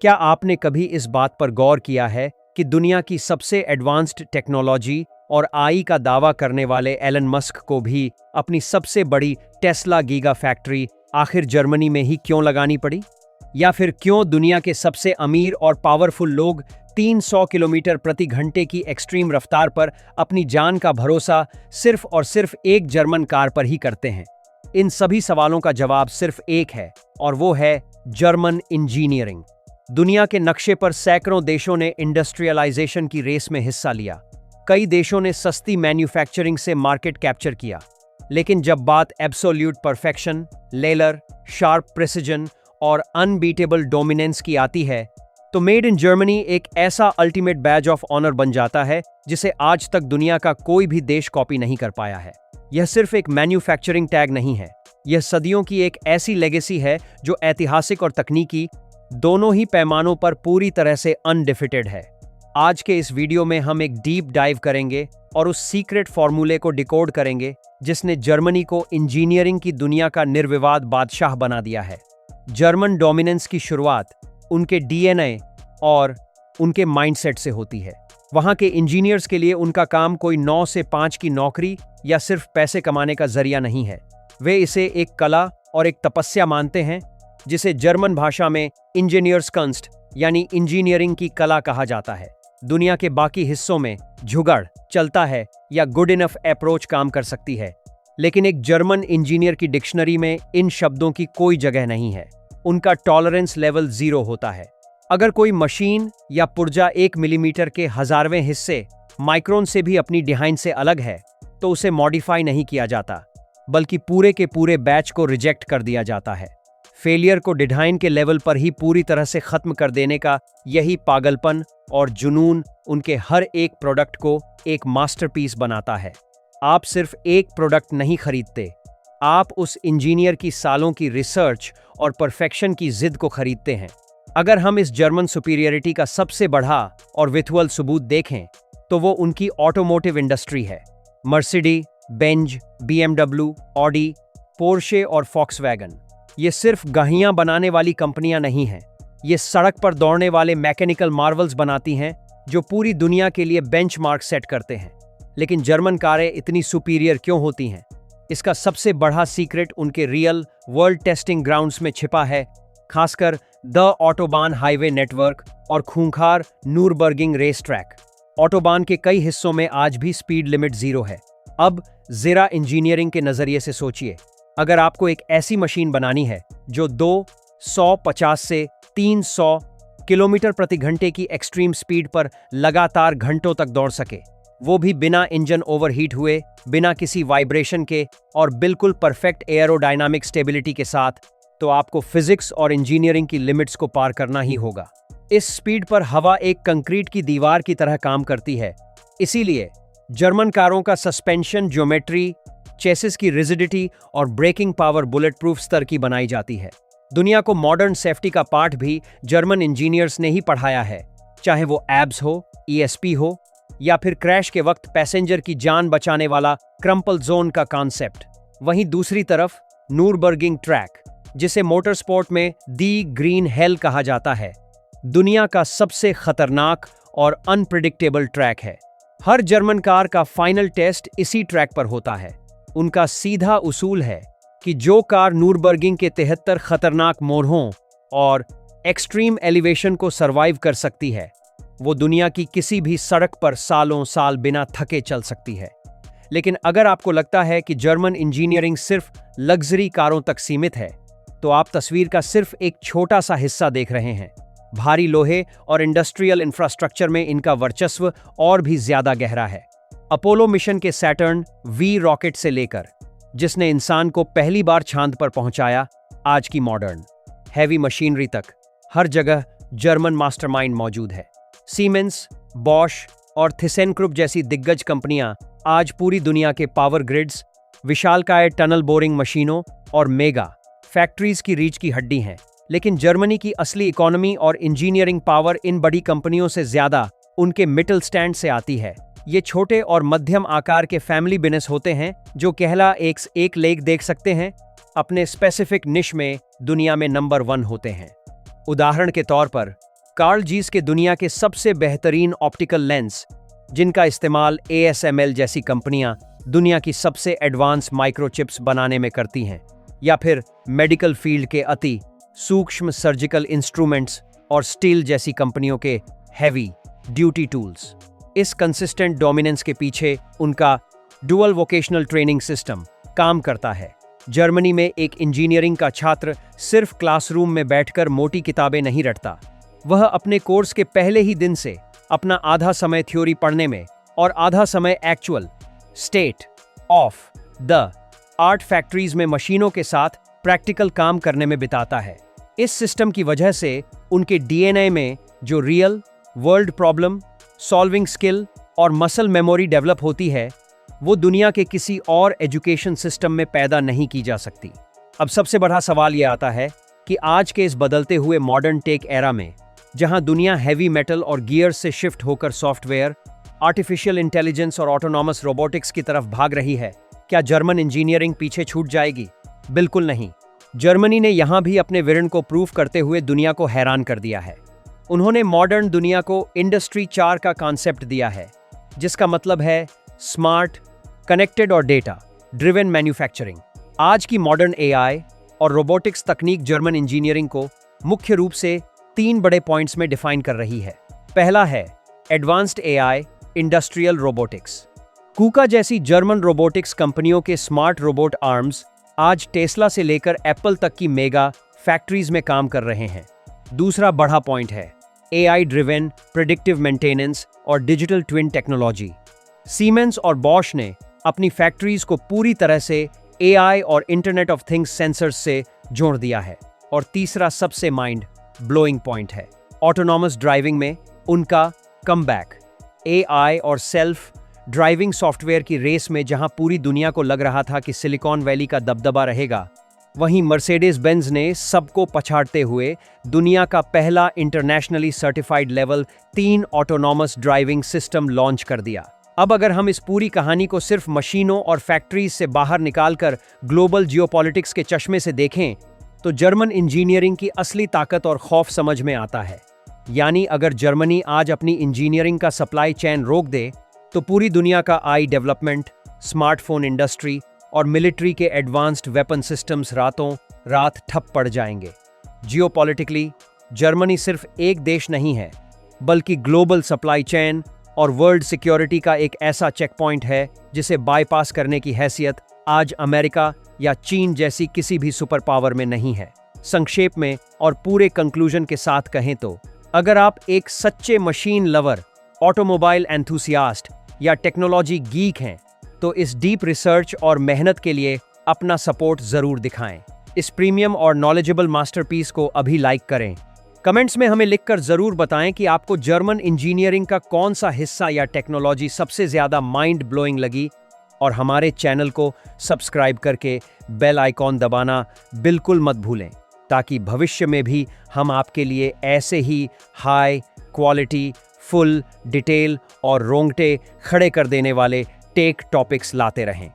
क्या आपने कभी इस बात पर गौर किया है कि दुनिया की सबसे एडवांस्ड टेक्नोलॉजी और आई का दावा करने वाले एलन मस्क को भी अपनी सबसे बड़ी टेस्ला गीगा फैक्ट्री आखिर जर्मनी में ही क्यों लगानी पड़ी? या फिर क्यों दुनिया के सबसे अमीर और पावरफुल लोग 300 किलोमीटर प्रति घंटे की एक्सट्रीम रफ्तार पर अपनी जान का भरोसा सिर्फ और सिर्फ एक जर्मन कार पर ही करते हैं? इन सभी सवालों का जवाब सिर्फ एक है, और वो है जर्मन इंजीनियरिंग। दुनिया के नक्शे पर सैकड़ों देशों ने इंडस्ट्रियलाइजेशन की रेस में हिस्सा लिया। कई देशों ने सस्ती मैन्युफैक्चरिंग से मार्केट कैप्चर किया, लेकिन जब बात एब्सोल्यूट परफेक्शन, लेलर, शार्प प्रिसिजन और अनबीटेबल डोमिनेंस की आती है, तो मेड इन जर्मनी एक ऐसा अल्टीमेट बैज ऑफ ऑनर बन जाता है जिसे आज तक दुनिया का कोई भी देश कॉपी नहीं कर पाया है। यह सिर्फ एक मैन्युफैक्चरिंग टैग नहीं है, यह सदियों की एक ऐसी लेगेसी है जो ऐतिहासिक और तकनीकी दोनों ही पैमानों पर पूरी तरह से अनडिफिटेड है। आज के इस वीडियो में हम एक डीप डाइव करेंगे और उस सीक्रेट फॉर्मूले को डिकोड करेंगे जिसने जर्मनी को इंजीनियरिंग की दुनिया का निर्विवाद बादशाह बना दिया है। जर्मन डोमिनेंस की शुरुआत उनके डीएनए और उनके माइंडसेट से होती है। वहां के इंजीनियर्स के लिए उनका काम कोई 9 से 5 की नौकरी या सिर्फ पैसे कमाने का जरिया नहीं है। वे इसे एक कला और एक तपस्या मानते हैं, जिसे जर्मन भाषा में इंजीनियर्स कंस्ट यानी इंजीनियरिंग की कला कहा जाता है। दुनिया के बाकी हिस्सों में जुगाड़ चलता है या गुड इनफ अप्रोच काम कर सकती है, लेकिन एक जर्मन इंजीनियर की डिक्शनरी में इन शब्दों की कोई जगह नहीं है। उनका टॉलरेंस लेवल 0 होता है। अगर कोई मशीन या पुर्जा 1 मिलीमीटर के हजारवें हिस्से माइक्रोन से भी अपनी डिजाइन से अलग है, तो उसे मॉडिफाई नहीं किया जाता, बल्कि पूरे के पूरे बैच को रिजेक्ट कर दिया जाता है। फेलियर को डिजाइन के लेवल पर ही पूरी तरह से खत्म कर देने का यही पागलपन और जुनून उनके हर एक प्रोडक्ट को एक मास्टरपीस बनाता है। आप सिर्फ एक प्रोडक्ट नहीं खरीदते, आप उस इंजीनियर की सालों की रिसर्च और परफेक्शन की जिद को खरीदते हैं। अगर हम इस जर्मन सुपीरियरिटी का सबसे बड़ा और विजुअल सबूत देखें, तो वो उनकी ऑटोमोटिव इंडस्ट्री है। Mercedes Benz, BMW, Audi, Porsche और फॉक्सवैगन ये सिर्फ गाड़ियां बनाने वाली कंपनियां नहीं हैं। ये सड़क पर दौड़ने वाले मैकेनिकल मार्वल्स बनाती हैं जो पूरी दुनिया के लिए बेंचमार्क सेट करते हैं। लेकिन जर्मन कारें इतनी सुपीरियर क्यों होती हैं? इसका सबसे बड़ा सीक्रेट उनके रियल वर्ल्ड टेस्टिंग ग्राउंड्स में छिपा है, खासकर द ऑटोबान हाईवे नेटवर्क और खूंखार नूरबर्गिंग रेस ट्रैक। ऑटोबान के कई हिस्सों में आज भी स्पीड लिमिट 0 है। अब जरा इंजीनियरिंग के नजरिए से सोचिए, अगर आपको एक ऐसी मशीन बनानी है जो 250 से 300 किलोमीटर प्रति घंटे की एक्सट्रीम स्पीड पर लगातार घंटों तक दौड़ सके, वो भी बिना इंजन ओवरहीट हुए, बिना किसी वाइब्रेशन के और बिल्कुल परफेक्ट एयरोडायनामिक स्टेबिलिटी के साथ, तो आपको फिजिक्स और इंजीनियरिंग की लिमिट्स को पार करना ही होगा। इस स्पीड पर हवा एक कंक्रीट की दीवार की तरह काम करती है। इसीलिए जर्मन कारों का सस्पेंशन ज्योमेट्री, चेसिस की रिजिडिटी और ब्रेकिंग पावर बुलेट प्रूफ स्तर की बनाई जाती है। दुनिया को मॉडर्न सेफ्टी का पाठ भी जर्मन इंजीनियर्स ने ही पढ़ाया है, चाहे वो एब्स हो, ईएसपी हो, या फिर क्रैश के वक्त पैसेंजर की जान बचाने वाला क्रम्पल जोन का कॉन्सेप्ट। वहीं दूसरी तरफ नूरबर्गिंग ट्रैक, जिसे मोटरस्पोर्ट में दी ग्रीन हेल कहा जाता है, दुनिया का सबसे खतरनाक और अनप्रिडिक्टेबल ट्रैक है। हर जर्मन कार का फाइनल टेस्ट इसी ट्रैक पर होता है। उनका सीधा उसूल है कि जो कार नूरबर्गिंग के 73 खतरनाक मोड़ों और एक्सट्रीम एलिवेशन को सरवाइव कर सकती है, वो दुनिया की किसी भी सड़क पर सालों साल बिना थके चल सकती है। लेकिन अगर आपको लगता है कि जर्मन इंजीनियरिंग सिर्फ लग्जरी कारों तक सीमित है, तो आप तस्वीर का सिर्फ एक छोटा सा हिस्सा देख रहे हैं। भारी लोहे और इंडस्ट्रियल इंफ्रास्ट्रक्चर में इनका वर्चस्व और भी ज्यादा गहरा है। अपोलो मिशन के सैटर्न वी रॉकेट से लेकर, जिसने इंसान को पहली बार चांद पर पहुंचाया, आज की मॉडर्न हैवी मशीनरी तक, हर जगह जर्मन मास्टरमाइंड मौजूद है। सीमेंस, बॉश और थिसेनक्रुप जैसी दिग्गज कंपनियां आज पूरी दुनिया के पावर ग्रिड्स, विशालकाय टनल बोरिंग मशीनों और मेगा फैक्ट्रीज की रीच की हड्डी हैं। लेकिन जर्मनी की असली इकोनॉमी और इंजीनियरिंग पावर इन बड़ी कंपनियों से ज्यादा उनके मिडिल स्टैंड से आती है। ये छोटे और मध्यम आकार के फैमिली बिजनेस होते हैं जो कहला एक लेग देख सकते हैं, अपने स्पेसिफिक निश में दुनिया में नंबर 1 होते हैं। उदाहरण के तौर पर कार्ल जीस के दुनिया के सबसे बेहतरीन ऑप्टिकल लेंस, जिनका इस्तेमाल ASML जैसी कंपनियां दुनिया की सबसे एडवांस माइक्रोचिप्स बनाने में करती हैं, या फिर मेडिकल फील्ड के अति सूक्ष्म सर्जिकल इंस्ट्रूमेंट्स और स्टील जैसी कंपनियों के हैवी ड्यूटी टूल्स। इस कंसिस्टेंट डोमिनेंस के पीछे उनका डुअल वोकेशनल ट्रेनिंग सिस्टम काम करता है। जर्मनी में एक इंजीनियरिंग का छात्र सिर्फ क्लासरूम में बैठकर मोटी किताबें नहीं रटता, वह अपने कोर्स के पहले ही दिन से अपना आधा समय थ्योरी पढ़ने में और आधा समय actual state of the art factories में मशीनों के साथ प्रैक्टिकल काम करने में बिताता है। इस सिस्टम की वजह से उनके DNA में जो real world problem solving skill और मसल मेमोरी डेवलप होती है, वो दुनिया के किसी और एजुकेशन सिस्टम में पैदा नहीं की जा सकती। अब सबसे बड़ा सवाल यह आता है कि आज के इस बदलते हुए मॉडर्न टेक एरा में, जहां दुनिया हैवी मेटल और गियर्स से शिफ्ट होकर सॉफ्टवेयर, आर्टिफिशियल इंटेलिजेंस और ऑटोनॉमस रोबोटिक्स की तरफ भाग रही है, क्या जर्मन इंजीनियरिंग पीछे छूट जाएगी? बिल्कुल नहीं। जर्मनी ने यहां भी अपने विजन को प्रूव करते हुए दुनिया को हैरान कर दिया है। उन्होंने मॉडर्न दुनिया को इंडस्ट्री 4 का कॉन्सेप्ट दिया है, जिसका मतलब है स्मार्ट, कनेक्टेड और डेटा ड्रिवन मैन्युफैक्चरिंग। आज की मॉडर्न AI और रोबोटिक्स तकनीक जर्मन इंजीनियरिंग को मुख्य रूप से 3 बड़े पॉइंट्स में डिफाइन कर रही है। पहला है एडवांस्ड AI इंडस्ट्रियल रोबोटिक्स। कूका जैसी जर्मन रोबोटिक्स कंपनियों के स्मार्ट रोबोट आर्म्स आज टेस्ला से लेकर एप्पल तक की मेगा फैक्ट्रीज में काम कर रहे हैं। दूसरा बड़ा पॉइंट है AI ड्रिवन प्रेडिक्टिव मेंटेनेंस और डिजिटल ट्विन टेक्नोलॉजी। सीमेंस और बॉश ने अपनी फैक्ट्रीज को पूरी तरह से AI और इंटरनेट ऑफ थिंग्स सेंसर्स से जोड़ दिया है। और तीसरा सबसे माइंड ब्लोइंग पॉइंट है ऑटोनॉमस ड्राइविंग में उनका कमबैक। AI और सेल्फ ड्राइविंग सॉफ्टवेयर की रेस में जहां पूरी दुनिया को लग रहा था कि सिलिकॉन वैली का दबदबा रहेगा, वहीं मर्सिडीज बेंज ने सबको पछाड़ते हुए दुनिया का पहला internationally certified level 3 autonomous driving system launch कर दिया। अब अगर हम इस पूरी कहानी को सिर्फ मशीनों और फैक्ट्रीज से बाहर निकालकर ग्लोबल जियोपॉलिटिक्स के चश्मे से देखें, तो जर्मन इंजीनियरिंग की असली ताकत और खौफ समझ में आता है। यानी अगर जर्मनी आज अपनी इंजीनियरिंग का सप्लाई चेन रोक दे, तो पूरी दुनिया का AI डेवलपमेंट, स्मार्टफोन इंडस्ट्री और मिलिट्री के एडवांस्ड वेपन सिस्टम्स रातों रात ठप पड़ जाएंगे। जियोपॉलिटिकली जर्मनी सिर्फ एक देश नहीं है, बल्कि ग्लोबल सप्लाई चेन और वर्ल्ड सिक्योरिटी का एक ऐसा चेक पॉइंट है जिसे बाईपास करने की हैसियत आज अमेरिका या चीन जैसी किसी भी सुपर पावर में नहीं है। संक्षेप में और पूरे कंक्लूजन के साथ कहें तो, अगर आप एक सच्चे मशीन लवर, ऑटोमोबाइल एंथुसियास्ट या टेक्नोलॉजी गीक हैं, तो इस डीप रिसर्च और मेहनत के लिए अपना सपोर्ट जरूर दिखाएं। इस प्रीमियम और नॉलेजेबल मास्टरपीस को अभी लाइक करें। कमेंट्स में हमें लिखकर जरूर बताएं कि आपको जर्मन इंजीनियरिंग का कौन सा हिस्सा या टेक्नोलॉजी सबसे ज्यादा माइंड ब्लोइंग लगी, और हमारे चैनल को सब्सक्राइब करके बेल आइकॉन दबाना बिल्कुल मत भूलें, ताकि भविष्य में भी हम आपके लिए ऐसे ही हाई क्वालिटी, फुल डिटेल और रोंगटे खड़े कर देने वाले टेक टॉपिक्स लाते रहें।